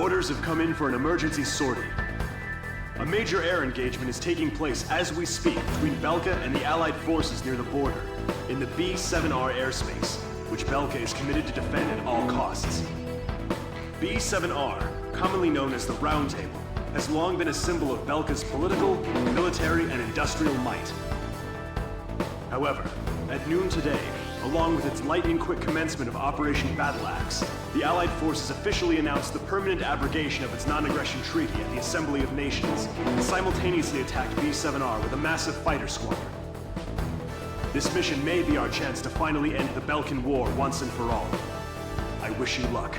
Orders have come in for an emergency sortie. A major air engagement is taking place as we speak between Belka and the Allied forces near the border, in the B-7R airspace, which Belka is committed to defend at all costs. B-7R, commonly known as the Round Table, has long been a symbol of Belka's political, military, and industrial might. However, at noon today, along with its lightning-quick commencement of Operation Battle Axe, the Allied forces officially announced the permanent abrogation of its non-aggression treaty at the Assembly of Nations, and simultaneously attacked B-7R with a massive fighter squadron. This mission may be our chance to finally end the Belkan War once and for all. I wish you luck.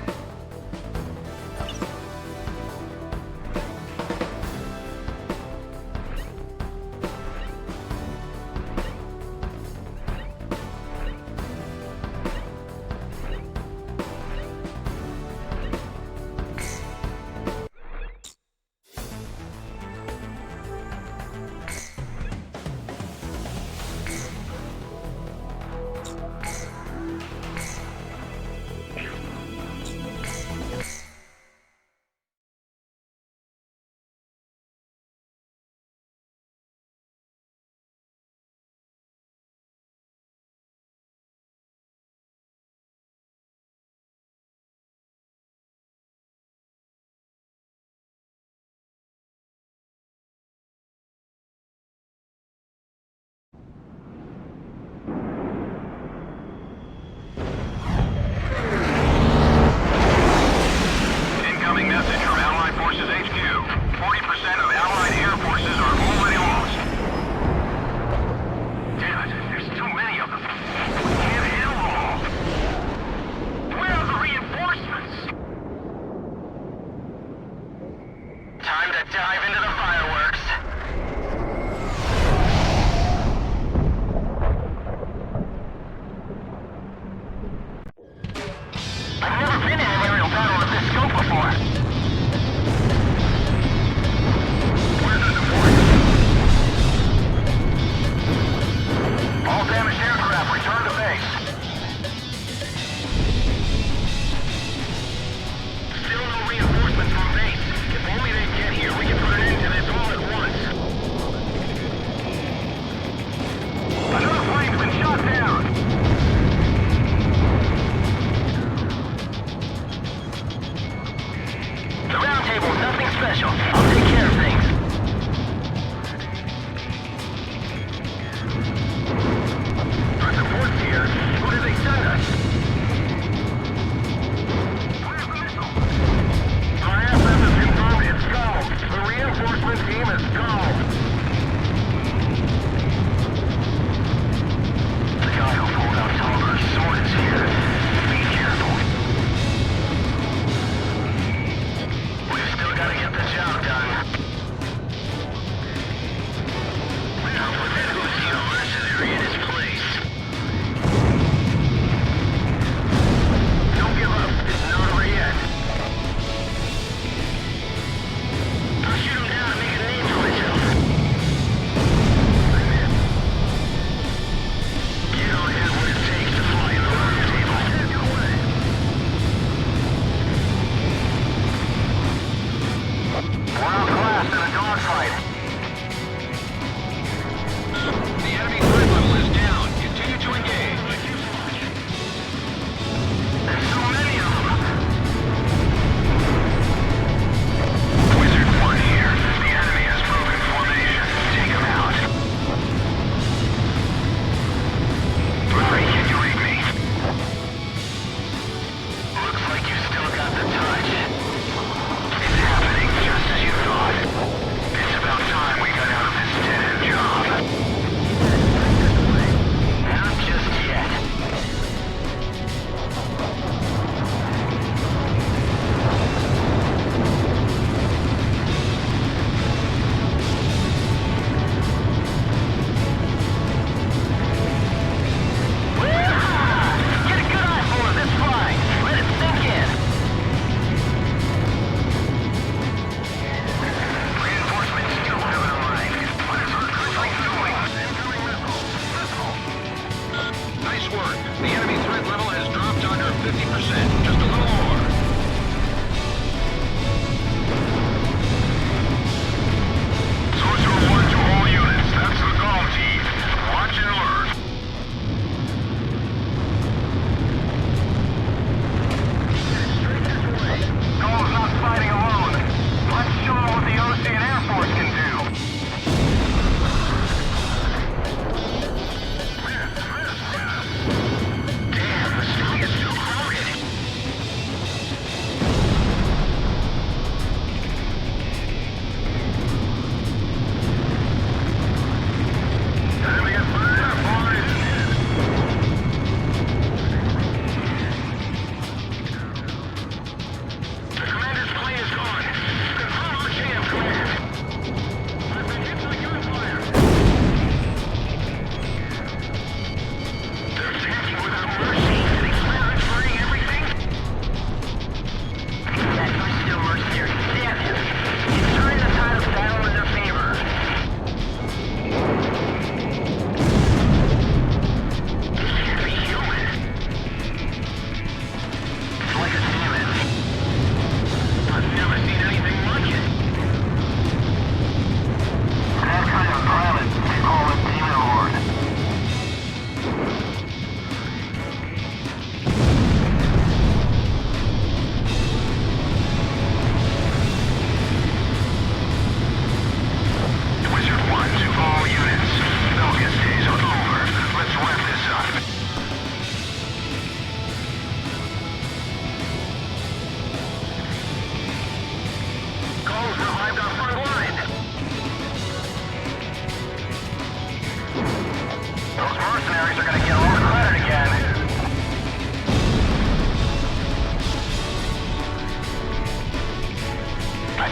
Gotta get the job done.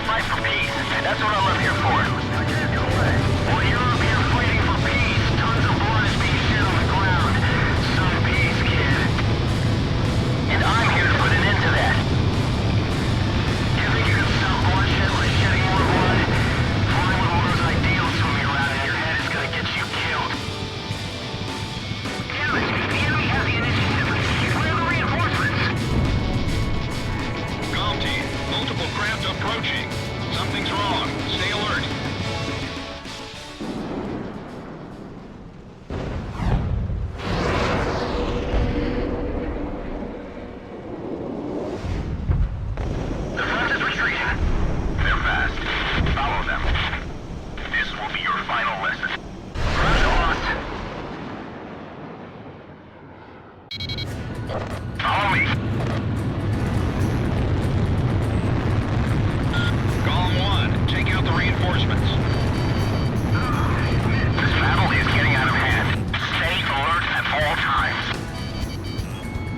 fight for peace. That's what I'm up here for. While you're up here fighting for peace, tons of blood is being shed on the ground. Some peace, kid. And I'm here to put an end to that. You think you can stop bloodshed by shedding more blood? Flying with all those ideals swimming around in your head is gonna get you killed. Damn it! The enemy has the initiative. Where are the reinforcements? Galm Team, multiple craft approaching. Something's wrong. Stay alert. The front is retreating. They're fast. Follow them. This will be your final lesson. Front lost. Follow me. Galm 1, take out the reinforcements. This battle is getting out of hand. Stay alert at all times.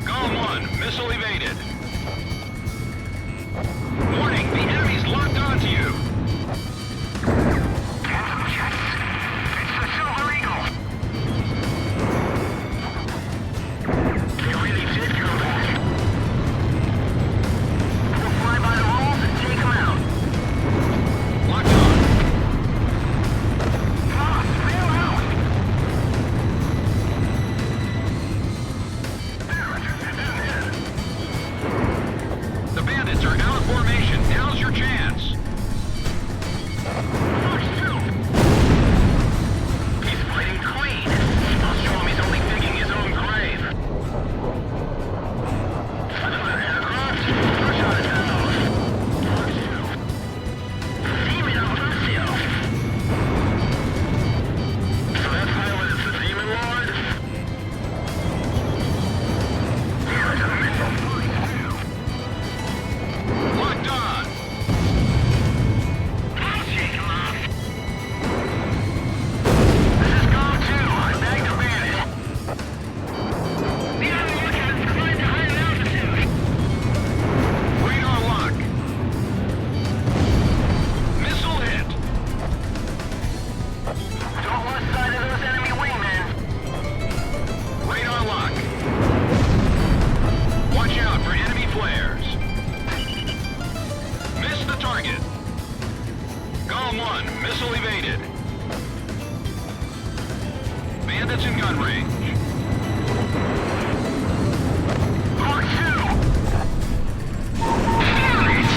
Galm 1, missile evaded. Warning, the enemy's locked onto you. Phantom jets. It's the Silver Eagle. They really did come back. We'll fly by the rules and take them out. Locked on. Lost, bail out. The bandits are out of formation. Now's your chance. Fox 2. He's fighting clean. I'll show him he's only digging his own grave. Another aircraft. Push on it now. Fox 2. Demon Alessio. So that pilot is the Demon Lord? Here's a missile. Locked on. I'll shake him off. This is Galm 2. I bagged a bandit. The enemy looking to provide the higher altitude. Radar lock. Missile hit. Don't lose sight of those enemy wingmen. Radar lock. Watch out for enemy flares. Miss the target. Galm 1, missile evaded. Bandits in gun range. Mark 2. Damn it!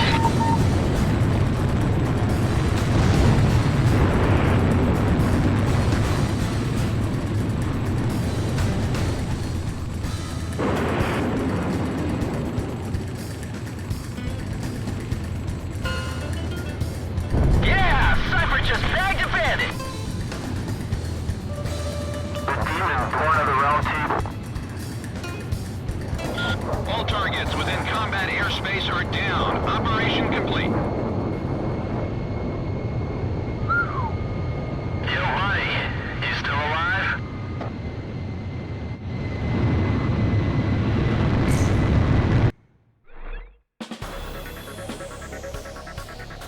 Yeah! Cipher just bagged a bandit! The demon born of the realm team. All targets within combat airspace are down. Operation complete. Yo, Ronnie, you still alive?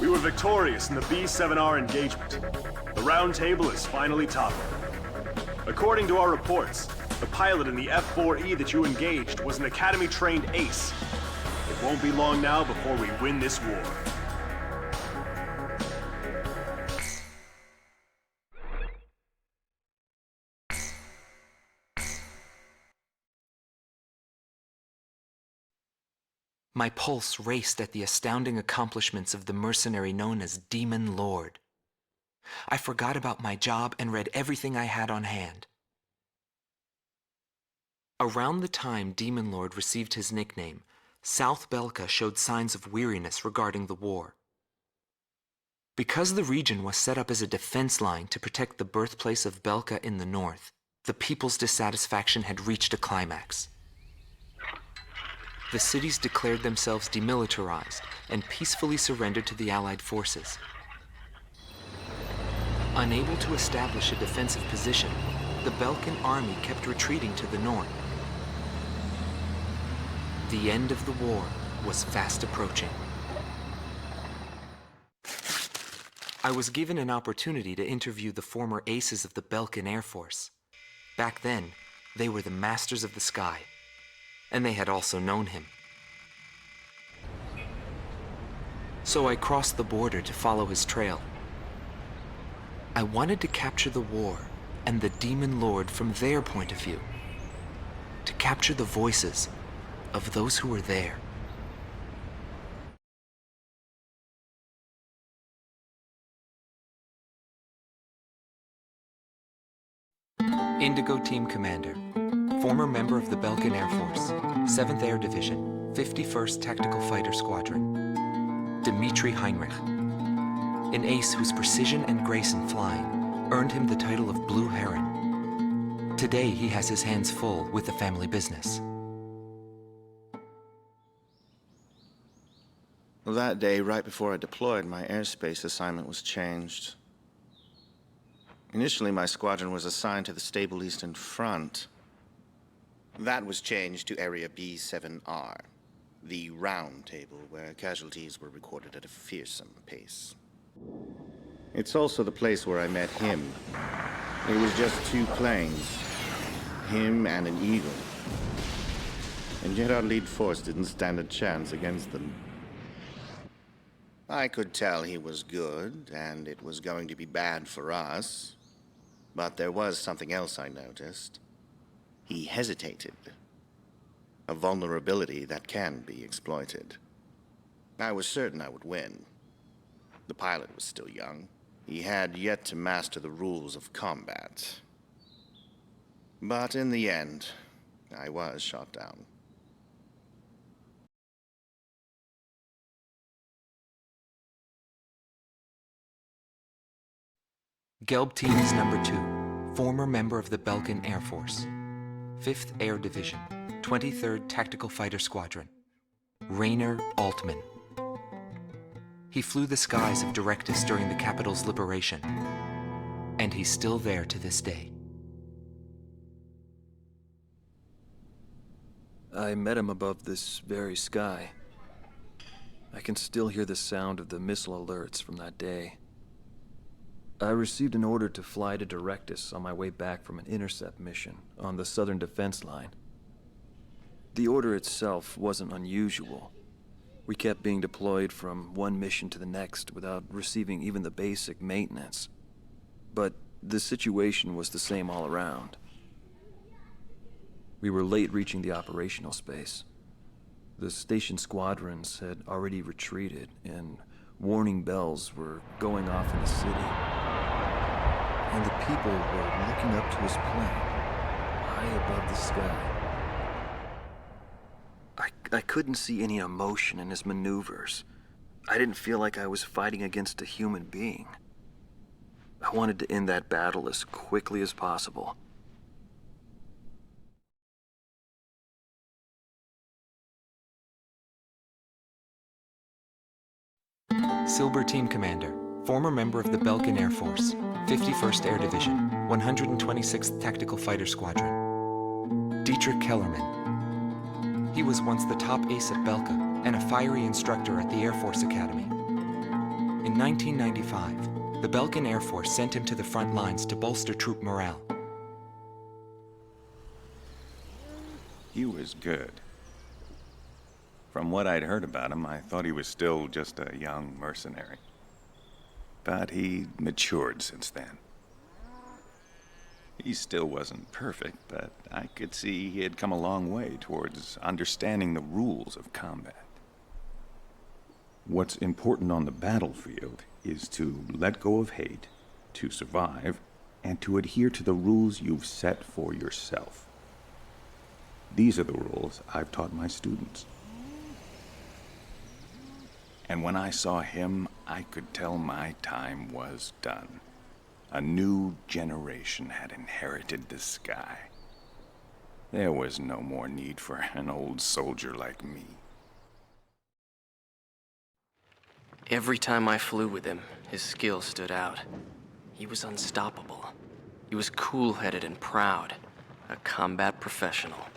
We were victorious in the B-7R engagement. The round table is finally toppled. According to our reports, the pilot in the F-4E that you engaged was an Academy-trained ace. It won't be long now before we win this war. My pulse raced at the astounding accomplishments of the mercenary known as Demon Lord. I forgot about my job and read everything I had on hand. Around the time Demon Lord received his nickname, South Belka showed signs of weariness regarding the war. Because the region was set up as a defense line to protect the birthplace of Belka in the north, the people's dissatisfaction had reached a climax. The cities declared themselves demilitarized and peacefully surrendered to the Allied forces. Unable to establish a defensive position, the Belkan army kept retreating to the north. The end of the war was fast approaching. I was given an opportunity to interview the former aces of the Belkan Air Force. Back then, they were the masters of the sky, and they had also known him. So I crossed the border to follow his trail. I wanted to capture the war and the Demon Lord from their point of view, to capture the voices of those who were there. Indigo Team Commander, former member of the Belkan Air Force, 7th Air Division, 51st Tactical Fighter Squadron, Dmitri Heinrich, an ace whose precision and grace in flying earned him the title of Blue Heron. Today, he has his hands full with the family business. That day, right before I deployed, my airspace assignment was changed. Initially, my squadron was assigned to the stable Eastern Front. That was changed to Area B7R, the round table where casualties were recorded at a fearsome pace. It's also the place where I met him. It was just 2 planes, him and an Eagle. And yet our lead force didn't stand a chance against them. I could tell he was good, and it was going to be bad for us. But there was something else I noticed. He hesitated. A vulnerability that can be exploited. I was certain I would win. The pilot was still young. He had yet to master the rules of combat. But in the end, I was shot down. Galm Team is number 2, former member of the Belkan Air Force, 5th Air Division, 23rd Tactical Fighter Squadron, Rainer Altman. He flew the skies of Directus during the capital's liberation, and he's still there to this day. I met him above this very sky. I can still hear the sound of the missile alerts from that day. I received an order to fly to Directus on my way back from an intercept mission on the southern defense line. The order itself wasn't unusual. We kept being deployed from one mission to the next without receiving even the basic maintenance. But the situation was the same all around. We were late reaching the operational space. The station squadrons had already retreated, and warning bells were going off in the city. And the people were looking up to his plane, high above the sky. I couldn't see any emotion in his maneuvers. I didn't feel like I was fighting against a human being. I wanted to end that battle as quickly as possible. Silber Team Commander, former member of the Belkan Air Force, 51st Air Division, 126th Tactical Fighter Squadron, Dietrich Kellerman. He was once the top ace at Belka and a fiery instructor at the Air Force Academy. In 1995, the Belkan Air Force sent him to the front lines to bolster troop morale. He was good. From what I'd heard about him, I thought he was still just a young mercenary. But he matured since then. He still wasn't perfect, but I could see he had come a long way towards understanding the rules of combat. What's important on the battlefield is to let go of hate, to survive, and to adhere to the rules you've set for yourself. These are the rules I've taught my students. And when I saw him, I could tell my time was done. A new generation had inherited the sky. There was no more need for an old soldier like me. Every time I flew with him, his skill stood out. He was unstoppable. He was cool-headed and proud. A combat professional.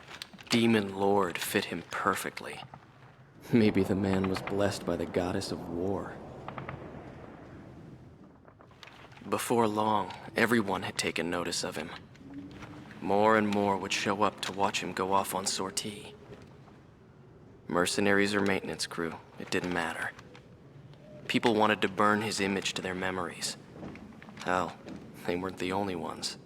Demon Lord fit him perfectly. Maybe the man was blessed by the goddess of war. Before long, everyone had taken notice of him. More and more would show up to watch him go off on sortie. Mercenaries or maintenance crew, it didn't matter. People wanted to burn his image to their memories. Hell, they weren't the only ones.